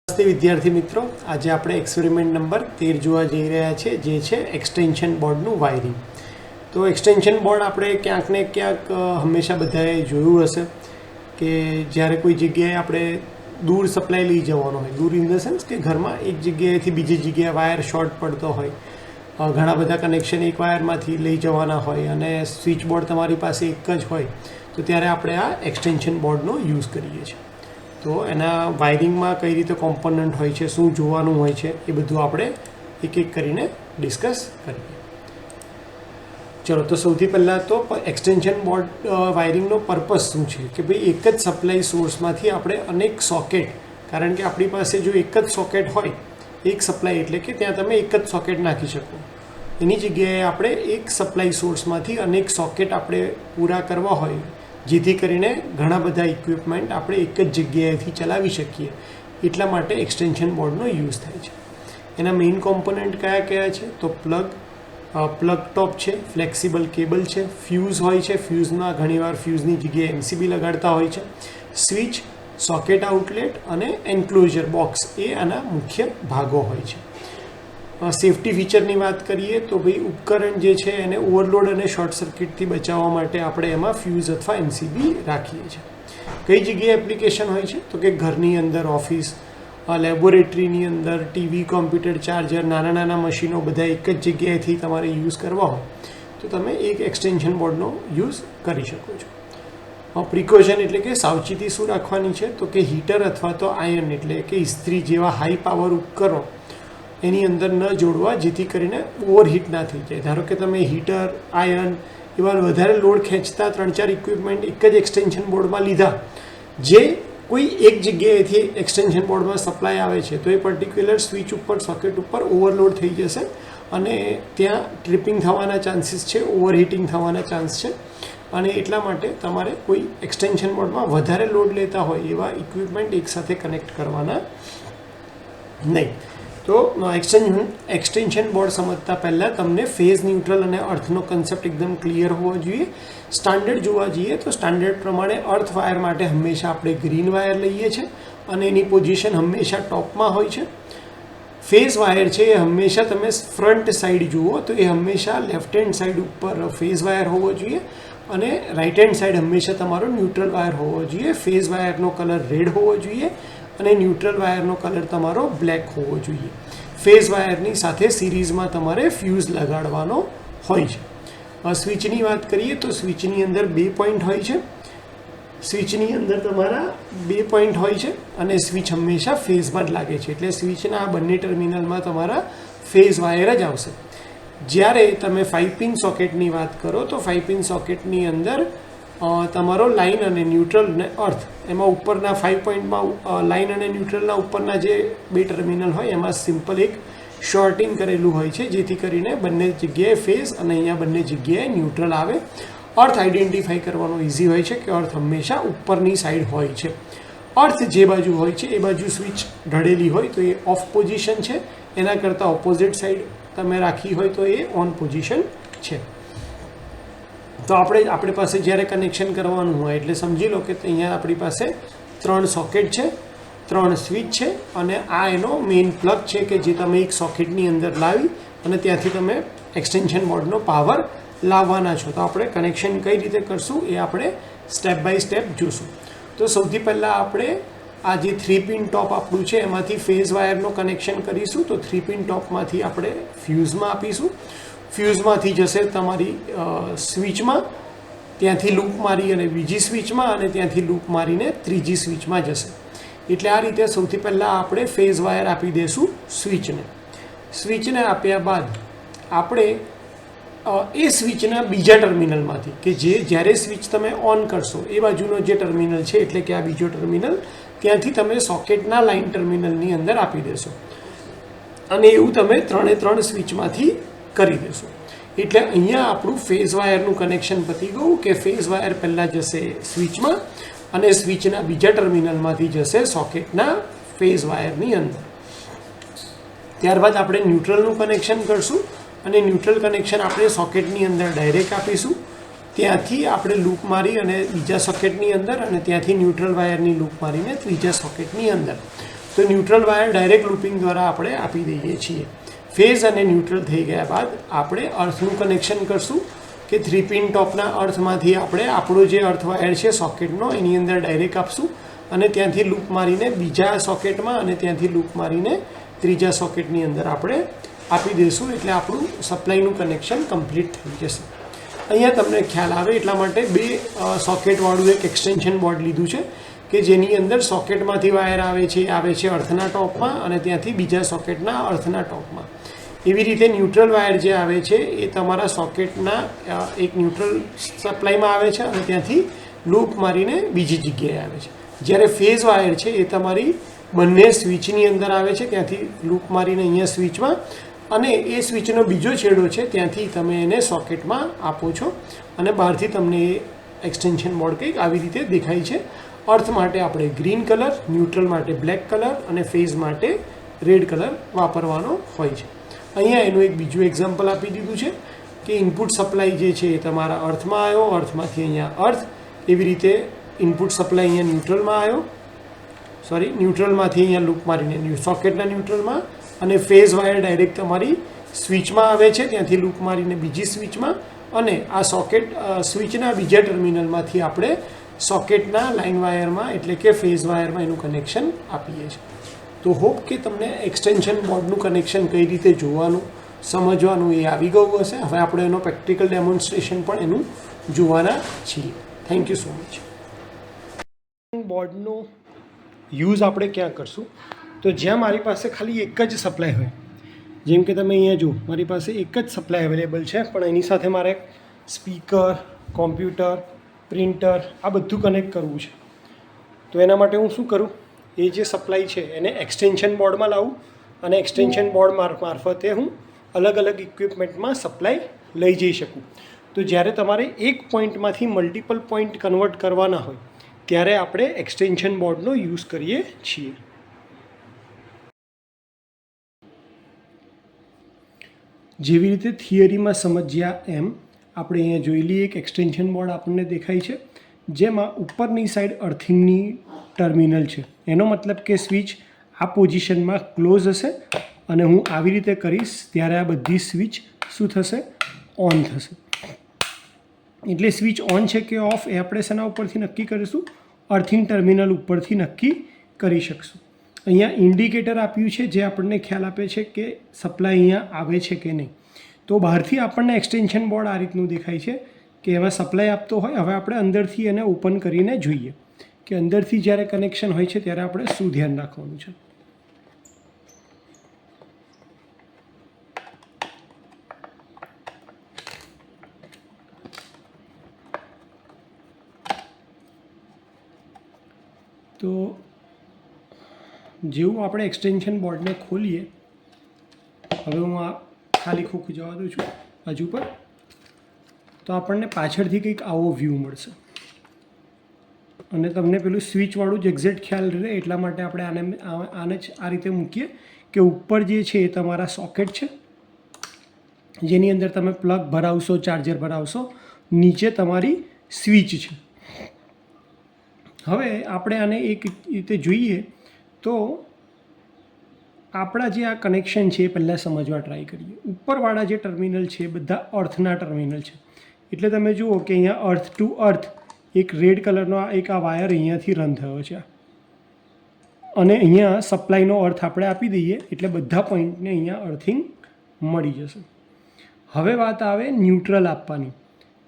નમસ્તે વિદ્યાર્થી મિત્રો, આજે આપણે એક્સપેરિમેન્ટ નંબર 13 જોવા જઈ રહ્યા છે, જે છે એક્સટેન્શન બોર્ડનું વાયરિંગ. તો એક્સટેન્શન બોર્ડ આપણે ક્યાંક ને ક્યાંક હંમેશા બધાએ જોયું હશે કે જ્યારે કોઈ જગ્યાએ આપણે દૂર સપ્લાય લઈ જવાનો હોય, દૂર ઇન ધ સેન્સ કે ઘરમાં એક જગ્યાએથી બીજી જગ્યાએ વાયર શોર્ટ પડતો હોય, ઘણા બધા કનેક્શન એક વાયરમાંથી લઈ જવાના હોય અને સ્વિચ બોર્ડ તમારી પાસે એક જ હોય, તો ત્યારે આપણે આ એક્સટેન્શન બોર્ડનો યુઝ કરીએ છીએ. તો એના વાયરિંગમાં કઈ રીતે કોમ્પોનન્ટ હોય છે, શું જોવાનું હોય છે, એ બધું આપણે એક એક કરીને ડિસ્કસ કરીએ. ચલો, તો સૌથી પહેલાં તો એક્સટેન્શન બોર્ડ વાયરિંગનો પર્પઝ શું છે કે ભાઈ એક જ સપ્લાય સોર્સમાંથી આપણે અનેક સોકેટ, કારણ કે આપણી પાસે જો એક જ સોકેટ હોય, એક સપ્લાય એટલે કે ત્યાં તમે એક જ સોકેટ નાખી શકો, એની જગ્યાએ આપણે એક સપ્લાય સોર્સમાંથી અનેક સોકેટ આપણે પૂરા કરવા હોય, જેથી કરીને ઘણા બધા ઇક્વિપમેન્ટ આપણે એક જ જગ્યાએથી ચલાવી શકીએ, એટલા માટે એક્સટેન્શન બોર્ડનો યુઝ થાય છે. એના મેઇન કોમ્પોનન્ટ કયા કયા છે? તો પ્લગ ટોપ છે, ફ્લેક્સિબલ કેબલ છે, ફ્યુઝ હોય છે, ફ્યુઝમાં ઘણીવાર ફ્યુઝની જગ્યાએ એમસીબી લગાડતા હોય છે, સ્વિચ, સોકેટ આઉટલેટ અને એન્ક્લોઝર બોક્સ, એ આના મુખ્ય ભાગો હોય છે. સેફ્ટી ફીચરની વાત કરીએ તો ભાઈ ઉપકરણ જે છે એને ઓવરલોડ અને શોર્ટ સર્કિટથી બચાવવા માટે આપણે એમાં ફ્યુઝ અથવા એમસીબી રાખીએ છીએ. કઈ જગ્યાએ એપ્લિકેશન હોય છે? તો કે ઘરની અંદર, ઓફિસ, લેબોરેટરીની અંદર, ટીવી, કોમ્પ્યુટર, ચાર્જર, નાના નાના મશીનો બધા એક જ જગ્યાએથી તમારે યુઝ કરવા હોય તો તમે એક એક્સટેન્શન બોર્ડનો યુઝ કરી શકો છો. પ્રિકોશન એટલે કે સાવચેતી શું રાખવાની છે? તો કે હીટર અથવા તો આયર્ન એટલે કે ઇસ્ત્રી જેવા હાઈ પાવર ઉપકરણો એની અંદર ન જોડવા, જેથી કરીને ઓવરહીટ ના થઈ જાય. ધારો કે તમે હીટર, આયર્ન એવા વધારે લોડ ખેંચતા 3-4 ઇક્વિપમેન્ટ એક જ એક્સટેન્શન બોર્ડમાં લીધા, જે કોઈ એક જગ્યાએથી એક્સટેન્શન બોર્ડમાં સપ્લાય આવે છે, તો એ પર્ટિક્યુલર સ્વિચ ઉપર, સોકેટ ઉપર ઓવરલોડ થઈ જશે અને ત્યાં ટ્રિપિંગ થવાના ચાન્સીસ છે, ઓવરહીટિંગ થવાના ચાન્સ છે. અને એટલા માટે તમારે કોઈ એક્સટેન્શન બોર્ડમાં વધારે લોડ લેતા હોય એવા ઇક્વિપમેન્ટ એકસાથે કનેક્ટ કરવાના નહીં. તો એક્સટેન્શન બોર્ડ સમજતા પહેલાં તમને ફેઝ, ન્યુટ્રલ અને અર્થનો કન્સેપ્ટ એકદમ ક્લિયર હોવો જોઈએ. સ્ટાન્ડર્ડ જોવા જઈએ તો સ્ટાન્ડર્ડ પ્રમાણે અર્થ વાયર માટે હંમેશા આપણે ગ્રીન વાયર લઈએ છીએ અને એની પોઝિશન હંમેશા ટોપમાં હોય છે. ફેઝ વાયર છે એ હંમેશા તમે ફ્રન્ટ સાઈડ જુઓ તો એ હંમેશા લેફ્ટ હેન્ડ સાઈડ ઉપર ફેઝ વાયર હોવો જોઈએ અને રાઇટ હેન્ડ સાઈડ હંમેશા તમારો ન્યુટ્રલ વાયર હોવો જોઈએ. ફેઝ વાયરનો કલર રેડ હોવો જોઈએ અને ન્યુટ્રલ વાયરનો કલર તમારો બ્લેક હોવો જોઈએ. ફેઝ વાયરની સાથે સિરીઝમાં તમારે ફ્યુઝ લગાડવાનો હોય છે. સ્વિચની વાત કરીએ તો સ્વિચની અંદર 2 પોઈન્ટ હોય છે. સ્વિચની અંદર તમારા 2 પોઈન્ટ હોય છે અને સ્વિચ હંમેશા ફેઝમાં જ લાગે છે, એટલે સ્વિચના આ બંને ટર્મિનલમાં તમારા ફેઝ વાયર જ આવશે. જ્યારે તમે 5 પિન સોકેટની વાત કરો તો 5 પિન સોકેટની અંદર તમારો લાઇન અને ન્યુટ્રલ ને અર્થ, એમાં ઉપરના 5 પોઈન્ટમાં લાઇન અને ન્યુટ્રલના ઉપરના જે 2 ટર્મિનલ હોય એમાં સિમ્પલ એક શોર્ટિંગ કરેલું હોય છે, જેથી કરીને બંને જગ્યાએ ફેઝ અને અહીંયા બંને જગ્યાએ ન્યુટ્રલ આવે. અર્થ આઈડેન્ટિફાઈ કરવાનો ઇઝી હોય છે કે અર્થ હંમેશા ઉપરની સાઈડ હોય છે. અર્થ જે બાજુ હોય છે એ બાજુ સ્વિચ ઢળેલી હોય તો એ ઓફ પોઝિશન છે, એના કરતાં ઓપોઝિટ સાઈડ તમે રાખી હોય તો એ ઓન પોઝિશન છે. તો આપણી પાસે જ્યારે કનેક્શન કરવાનું હોય એટલે સમજી લો કે અહીંયા આપણી પાસે 3 સોકેટ છે, 3 સ્વિચ છે અને આ એનો મેઇન પ્લગ છે કે જે તમે એક સોકેટની અંદર લાવી અને ત્યાંથી તમે એક્સટેન્શન બોર્ડનો પાવર લાવવાના છો. તો આપણે કનેક્શન કઈ રીતે કરશું એ આપણે સ્ટેપ બાય સ્ટેપ જોશું. તો સૌથી પહેલાં આપણે આ જે 3 પિન ટોપ આપણું છે એમાંથી ફેઝ વાયરનો કનેક્શન કરીશું. તો 3 પિન ટોપમાંથી આપણે ફ્યુઝમાં આપીશું. ફ્યુઝમાંથી જશે તમારી સ્વિચમાં, ત્યાંથી લૂપ મારી અને બીજી સ્વિચમાં અને ત્યાંથી લૂપ મારીને ત્રીજી સ્વિચમાં જશે. એટલે આ રીતે સૌથી પહેલાં આપણે ફેઝ વાયર આપી દઈશું સ્વિચને. સ્વિચને આપ્યા બાદ આપણે એ સ્વિચના બીજા ટર્મિનલમાંથી, કે જે જ્યારે સ્વિચ તમે ઓન કરશો એ બાજુનો જે ટર્મિનલ છે એટલે કે આ બીજો ટર્મિનલ, ત્યાંથી તમે સોકેટના લાઇન ટર્મિનલની અંદર આપી દેશો અને એવું તમે 3 સ્વિચમાંથી કરી દેશો. એટલે અહીંયા આપણું ફેઝ વાયરનું કનેક્શન પતી ગયું કે ફેઝ વાયર પહેલાં જશે સ્વિચમાં અને સ્વિચના બીજા ટર્મિનલમાંથી જશે સોકેટના ફેઝ વાયરની અંદર. ત્યારબાદ આપણે ન્યુટ્રલનું કનેક્શન કરશું અને ન્યુટ્રલ કનેક્શન આપણે સોકેટની અંદર ડાયરેક્ટ આપીશું. ત્યાંથી આપણે લૂપ મારી અને બીજા સોકેટની અંદર અને ત્યાંથી ન્યુટ્રલ વાયરની લૂપ મારીને ત્રીજા સોકેટની અંદર. તો ન્યુટ્રલ વાયર ડાયરેક્ટ લૂપિંગ દ્વારા આપણે આપી દઈએ છીએ. ફેઝ અને ન્યુટ્રલ થઈ ગયા બાદ આપણે અર્થનું કનેક્શન કરશું કે 3 પિન ટોપના અર્થમાંથી આપણે આપણો જે અર્થ વાયર છે સોકેટનો એની અંદર ડાયરેક્ટ આપશું અને ત્યાંથી લૂપ મારીને બીજા સોકેટમાં અને ત્યાંથી લૂપ મારીને ત્રીજા સોકેટની અંદર આપણે આપી દઈશું. એટલે આપણું સપ્લાયનું કનેક્શન કમ્પ્લીટ થઈ જશે. અહીંયા તમને ખ્યાલ આવે એટલા માટે 2 સોકેટવાળું એક એક્સટેન્શન બોર્ડ લીધું છે કે જેની અંદર સોકેટમાંથી વાયર આવે છે અર્થના ટોપમાં અને ત્યાંથી બીજા સોકેટના અર્થના ટોપમાં. એવી રીતે ન્યુટ્રલ વાયર જે આવે છે એ તમારા સોકેટના એક ન્યુટ્રલ સપ્લાયમાં આવે છે અને ત્યાંથી લૂપ મારીને બીજી જગ્યાએ આવે છે. જ્યારે ફેઝ વાયર છે એ તમારી બંને સ્વિચની અંદર આવે છે, ત્યાંથી લૂપ મારીને અહીંયા સ્વિચમાં અને એ સ્વિચનો બીજો છેડો છે ત્યાંથી તમે એને સોકેટમાં આપો છો અને બહારથી તમને એ એક્સટેન્શન બોર્ડ કંઈક આવી રીતે દેખાય છે. અર્થ માટે આપણે ગ્રીન કલર, ન્યુટ્રલ માટે બ્લેક કલર અને ફેઝ માટે રેડ કલર વાપરવાનો હોય છે. અહીંયા એનું એક બીજું એક્ઝામ્પલ આપી દીધું છે કે ઇનપુટ સપ્લાય જે છે એ તમારા અર્થમાં આવ્યો, અર્થમાંથી અહીંયા અર્થ, એવી રીતે ઇનપુટ સપ્લાય અહીંયા ન્યુટ્રલમાં આવ્યો, ન્યુટ્રલમાંથી અહીંયા લૂપ મારીને સોકેટના ન્યુટ્રલમાં અને ફેઝ વાયર ડાયરેક્ટ તમારી સ્વિચમાં આવે છે, ત્યાંથી લૂપ મારીને બીજી સ્વિચમાં અને આ સોકેટ સ્વિચના બીજા ટર્મિનલમાંથી આપણે સોકેટના લાઇન વાયરમાં એટલે કે ફેઝ વાયરમાં એનું કનેક્શન આપીએ છીએ. તો હોપ કે તમને એક્સટેન્શન બોર્ડનું કનેક્શન કઈ રીતે જોવાનું, સમજવાનું એ આવી ગયું હશે. હવે આપણે એનો પ્રેક્ટિકલ ડેમોન્સ્ટ્રેશન પણ એનું જોવાના છીએ. Thank you so much. બોર્ડનો યુઝ આપણે ક્યાં કરશું? તો જ્યાં મારી પાસે ખાલી એક જ સપ્લાય હોય, જેમ કે તમે અહીંયા જુઓ મારી પાસે એક જ સપ્લાય અવેલેબલ છે પણ એની સાથે મારે સ્પીકર, કોમ્પ્યુટર, પ્રિન્ટર આ બધું કનેક્ટ કરવું છે. તો એના માટે હું શું કરું, એ જે સપ્લાય છે એને એક્સટેન્શન બોર્ડમાં લાવું અને એક્સટેન્શન બોર્ડ મારફતે હું અલગ અલગ ઇક્વિપમેન્ટમાં સપ્લાય લઈ જઈ શકું. તો જ્યારે તમારે એક પોઈન્ટમાંથી મલ્ટિપલ પોઈન્ટ કન્વર્ટ કરવાના હોય ત્યારે આપણે એક્સટેન્શન બોર્ડનો યુઝ કરીએ છીએ. જેવી રીતે થિયરીમાં સમજ્યા એમ આપણે અહીંયા જોઈ લઈએ એક એક્સટેન્શન બોર્ડ આપણને દેખાય છે જેમાં ઉપરની સાઈડ અર્થિંગની ટર્મિનલ છે. એનો મતલબ કે સ્વિચ આ પોઝિશનમાં ક્લોઝ હશે અને હું આવી રીતે કરીશ ત્યારે આ બધી સ્વિચ શું થશે, ઓન થશે. એટલે સ્વિચ ઓન છે કે ઓફ એ આપણે શેના ઉપરથી નક્કી કરીશું, અર્થિંગ ટર્મિનલ ઉપરથી નક્કી કરી શકશું. અહીંયા ઇન્ડિકેટર આપ્યું છે જે આપણને ખ્યાલ આપે છે કે સપ્લાય અહીંયા આવે છે કે નહીં. તો બહારથી આપણને એક્સટેન્શન બોર્ડ આ રીતનું દેખાય છે કે એમાં સપ્લાય આપતો હોય. હવે આપણે અંદરથી એને ઓપન કરીને જોઈએ કે અંદરથી જ્યારે કનેક્શન હોય છે ત્યારે આપણે શું ધ્યાન રાખવાનું છે. તો જેવું આપણે એક્સટેન્શન બોર્ડને ખોલીએ, હવે હું આ ખાલી ખોખું જવા દઉં છું બાજુ પર, તો આપણને પાછળથી કંઈક આવો વ્યૂ મળશે અને તમને પેલું સ્વિચવાળું જ એક્ઝેક્ટ ખ્યાલ રહે એટલા માટે આપણે આને જ આ રીતે મૂકીએ કે ઉપર જે છે એ તમારા સોકેટ છે જેની અંદર તમે પ્લગ ભરાવશો, ચાર્જર ભરાવશો, નીચે તમારી સ્વિચ છે. હવે આપણે આને એક રીતે જોઈએ તો આપણા જે આ કનેક્શન છે એ પહેલાં સમજવા ટ્રાય કરીએ. ઉપરવાળા જે ટર્મિનલ છે એ બધા અર્થના ટર્મિનલ છે. એટલે તમે જુઓ કે અહીંયા અર્થ ટુ અર્થ એક રેડ કલરનો એક આ વાયર અહીંયાથી રન થયો છે અને અહીંયા સપ્લાયનો અર્થ આપણે આપી દઈએ એટલે બધા પોઈન્ટને અહીંયા અર્થિંગ મળી જશે. હવે વાત આવે ન્યુટ્રલ આપવાની.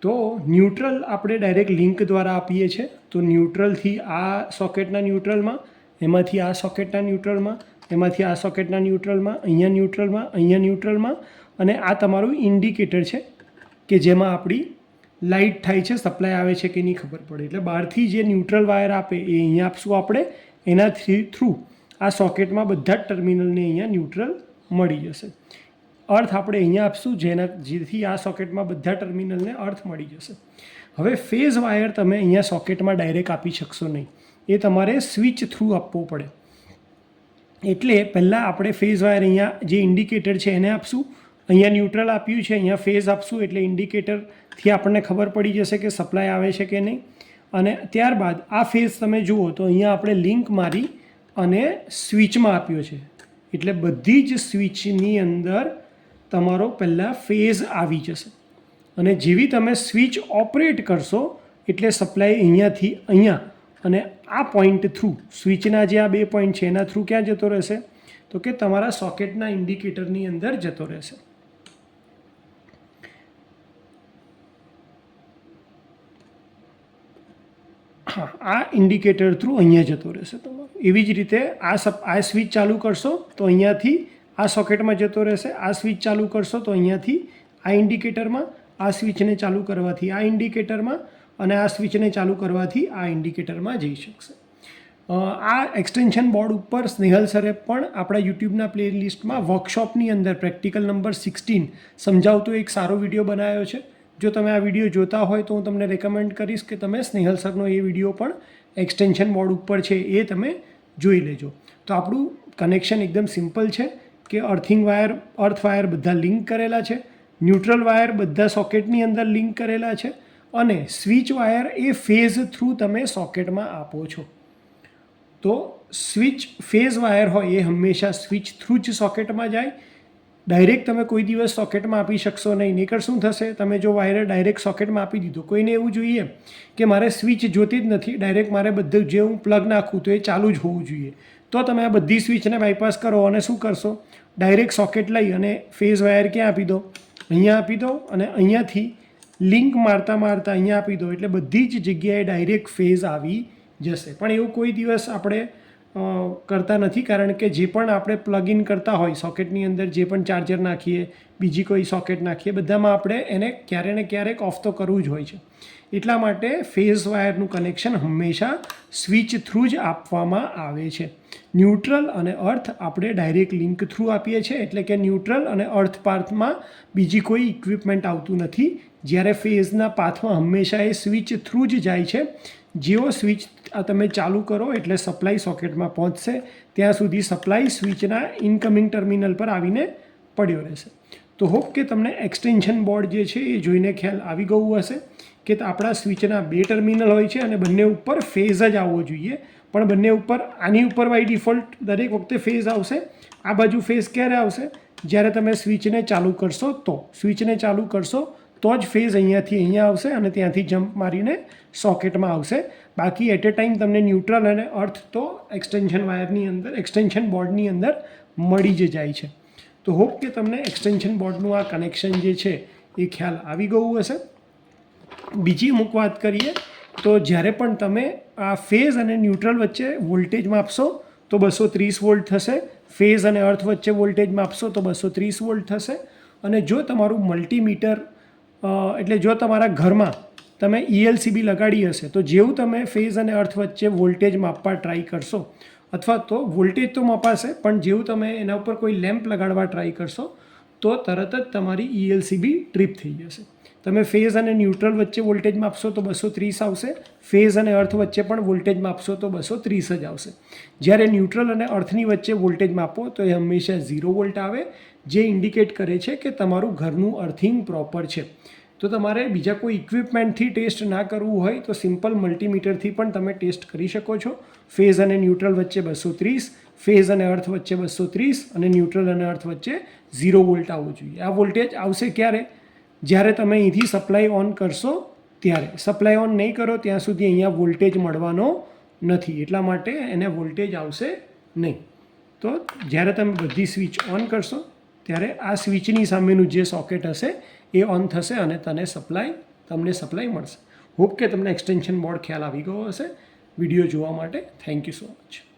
તો ન્યુટ્રલ આપણે ડાયરેક્ટ લિંક દ્વારા આપીએ છીએ. તો ન્યુટ્રલથી આ સોકેટના ન્યુટ્રલમાં, એમાંથી આ સોકેટના ન્યુટ્રલમાં, એમાંથી આ સોકેટના ન્યુટ્રલમાં, અહીંયા ન્યુટ્રલમાં, અહીંયા ન્યુટ્રલમાં અને આ તમારું ઇન્ડિકેટર છે કે જેમાં આપણી લાઇટ થાય છે, સપ્લાય આવે છે કે નહીં ખબર પડે. એટલે બહારથી જે ન્યુટ્રલ વાયર આપે એ અહીંયા આપશું આપણે, એના થ્રુ આ સોકેટમાં બધા જ ટર્મિનલને અહીંયા ન્યુટ્રલ મળી જશે. અર્થ આપણે અહીંયા આપશું જેથી આ સોકેટમાં બધા ટર્મિનલને અર્થ મળી જશે. હવે ફેઝ વાયર તમે અહીંયા સોકેટમાં ડાયરેક્ટ આપી શકશો નહીં, એ તમારે સ્વિચ થ્રુ આપવો પડે. એટલે પહેલાં આપણે ફેઝ વાયર અહીંયા જે ઇન્ડિકેટર છે એને આપશું, અહીંયા ન્યુટ્રલ આપ્યું છે, અહીંયા ફેઝ આપશું એટલે ઇન્ડિકેટરથી આપણને ખબર પડી જશે કે સપ્લાય આવે છે કે નહીં. અને ત્યારબાદ આ ફેઝ તમે જુઓ તો અહીંયા આપણે લિંક મારી અને સ્વિચમાં આપ્યો છે. એટલે બધી જ સ્વિચની અંદર તમારો પહેલાં ફેઝ આવી જશે અને જેવી તમે સ્વિચ ઓપરેટ કરશો એટલે સપ્લાય અહીંયાથી અહીંયા અને આ પોઈન્ટ થ્રુ સ્વિચના જે આ 2 પોઈન્ટ છે એના થ્રુ ક્યાં જતો રહેશે તો કે તમારા સોકેટના ઇન્ડિકેટરની અંદર જતો રહેશે. હા, આ ઇન્ડિકેટર થ્રુ અહીંયા જતો રહેશે તમારો. એવી જ રીતે આ સ્વિચ ચાલુ કરશો તો અહીંયાથી આ સોકેટમાં જતો રહેશે. આ સ્વિચ ચાલુ કરશો તો અહીંયાથી આ ઇન્ડિકેટરમાં, આ સ્વિચને ચાલુ કરવાથી આ ઇન્ડિકેટરમાં અને આ સ્વિચને ચાલુ કરવાથી આ ઇન્ડિકેટરમાં જઈ શકશે. આ એક્સટેન્શન બોર્ડ ઉપર સ્નેહલ સરે પણ આપણા યુટ્યુબના પ્લેલિસ્ટમાં વર્કશોપની અંદર પ્રેક્ટિકલ નંબર 16 સમજાવતો એક સારો વિડીયો બનાવ્યો છે. જો તમે આ વિડીયો જોતા હોય તો હું તમને રેકમેન્ડ કરીશ કે તમે સ્નેહલ સરનો એ વિડીયો પણ એક્સટેન્શન બોર્ડ ઉપર છે એ તમે જોઈ લેજો. તો આપણું કનેક્શન એકદમ સિમ્પલ છે કે અર્થ વાયર બધા લિંક કરેલા છે, ન્યુટ્રલ વાયર બધા સોકેટની અંદર લિંક કરેલા છે અને સ્વિચ વાયર એ ફેઝ થ્રુ તમે સોકેટમાં આપો છો. તો સ્વિચ ફેઝ વાયર હોય એ હંમેશા સ્વિચ થ્રુ જ સોકેટમાં જાય. ડાયરેક્ટ તમે કોઈ દિવસ સોકેટમાં આપી શકશો નહીં. નહીંતર શું થશે, તમે જો વાયર ડાયરેક્ટ સોકેટમાં આપી દીધો, કોઈને એવું જોઈએ કે મારે સ્વિચ જોતી જ નથી, ડાયરેક્ટ મારે બધું જે હું પ્લગ નાખું તો એ ચાલુ જ હોવું જોઈએ, તો તમે આ બધી સ્વિચને બાયપાસ કરો અને શું કરશો, ડાયરેક્ટ સોકેટ લઈ અને ફેઝ વાયર ક્યાં આપી દો, અહીંયા આપી દો અને અહીંયાથી લિંક મારતા અહીંયા આપી દો એટલે બધી જ જગ્યાએ ડાયરેક્ટ ફેઝ આવી જશે. પણ એવું કોઈ દિવસ આપણે કરતા નથી, કારણ કે જે પણ આપણે પ્લગ ઇન કરતા હોય સોકેટની અંદર, જે પણ ચાર્જર નાખીએ, બીજી કોઈ સોકેટ નાખીએ, બધામાં આપણે એને ક્યારે ને ક્યારેક ઓફ તો કરવું જ હોય છે. એટલા માટે ફેઝ વાયરનું કનેક્શન હંમેશા સ્વિચ થ્રુ જ આપવામાં આવે છે. ન્યુટ્રલ અને અર્થ આપણે ડાયરેક્ટ લિંક થ્રુ આપીએ છીએ, એટલે કે ન્યુટ્રલ અને અર્થ પાથમાં બીજી કોઈ ઇક્વિપમેન્ટ આવતું નથી. જ્યારે ફેઝના પાથમાં હંમેશા એ સ્વિચ થ્રુ જ જાય છે. જેવો સ્વિચ તમે ચાલુ કરો એટલે સપ્લાય સોકેટમાં પહોંચશે, ત્યાં સુધી સપ્લાય સ્વિચના ઇનકમિંગ ટર્મિનલ પર આવીને પડ્યો રહેશે. તો હોપ કે તમને એક્સટેન્શન બોર્ડ જે છે એ જોઈને ખ્યાલ આવી ગયું હશે કે આપણા સ્વિચના 2 ટર્મિનલ હોય છે અને બંને ઉપર ફેઝ જ આવવો જોઈએ. પણ બંને ઉપર, આની ઉપર બાય ડિફોલ્ટ દરેક વખતે ફેઝ આવશે. આ બાજુ ફેઝ ક્યારે આવશે, જ્યારે તમે સ્વિચને ચાલુ કરશો તો. સ્વિચને ચાલુ કરશો તો જ ફેઝ અહીંયાથી અહીંયા આવશે અને ત્યાંથી જમ્પ મારીને સોકેટમાં આવશે. બાકી એટ એ ટાઈમ તમને ન્યુટ્રલ અને અર્થ તો એક્સટેન્શન વાયરની અંદર, એક્સટેન્શન બોર્ડની અંદર મળી જ જાય છે. તો હોપ કે તમને એક્સટેન્શન બોર્ડનું આ કનેક્શન જે છે એ ખ્યાલ આવી ગયું હશે. બીજી અમુક વાત કરીએ તો જ્યારે પણ તમે આ ફેઝ અને ન્યુટ્રલ વચ્ચે વોલ્ટેજ માપશો તો 230 વોલ્ટ થશે. ફેઝ અને અર્થ વચ્ચે વોલ્ટેજ માપશો તો 230 વોલ્ટ થશે. અને જો તમારું મલ્ટીમીટર એટલે જો તમારા ઘરમાં તમે ELCB લગાડી હશે તો જેવું તમે ફેઝ અને અર્થ વચ્ચે વોલ્ટેજ માપવા ટ્રાય કરશો, અથવા તો વોલ્ટેજ તો મપાશે પણ જેવું તમે એના ઉપર કોઈ લેમ્પ લગાડવા ટ્રાય કરશો તો તરત જ તમારી ELCB ટ્રીપ થઈ જશે. તમે ફેઝ અને ન્યુટ્રલ વચ્ચે વોલ્ટેજ માપશો તો 230 આવશે, ફેઝ અને અર્થ વચ્ચે પણ વોલ્ટેજ માપશો તો 230 જ આવશે. જ્યારે ન્યુટ્રલ અને અર્થની વચ્ચે વોલ્ટેજ માપો તો એ હંમેશા 0 વોલ્ટ આવે, જે ઇન્ડિકેટ કરે છે કે તમારું ઘરનું અર્થિંગ પ્રોપર છે. તો તમારે બીજા કોઈ ઇક્વિપમેન્ટથી ટેસ્ટ ના કરવું હોય તો સિમ્પલ મલ્ટીમીટરથી પણ તમે ટેસ્ટ કરી શકો છો. ફેઝ અને ન્યુટ્રલ વચ્ચે 230, ફેઝ અને અર્થ વચ્ચે 230 અને ન્યુટ્રલ અને અર્થ વચ્ચે 0 વોલ્ટ આવવું જોઈએ. આ વોલ્ટેજ આવશે ક્યારે, જ્યારે તમે અહીંથી સપ્લાય ઓન કરશો ત્યારે. સપ્લાય ઓન નહીં કરો ત્યાં સુધી અહીંયા વોલ્ટેજ મળવાનો નથી, એટલા માટે એને વોલ્ટેજ આવશે નહીં. તો જ્યારે તમે બધી સ્વિચ ઓન કરશો ત્યારે આ સ્વિચની સામેનું જે સોકેટ હશે એ ઓન થશે અને તમને સપ્લાય મળશે. હોપ કે તમને એક્સટેન્શન બોર્ડ ખ્યાલ આવી ગયો હશે. વિડીયો જોવા માટે થેન્ક યુ સો મચ.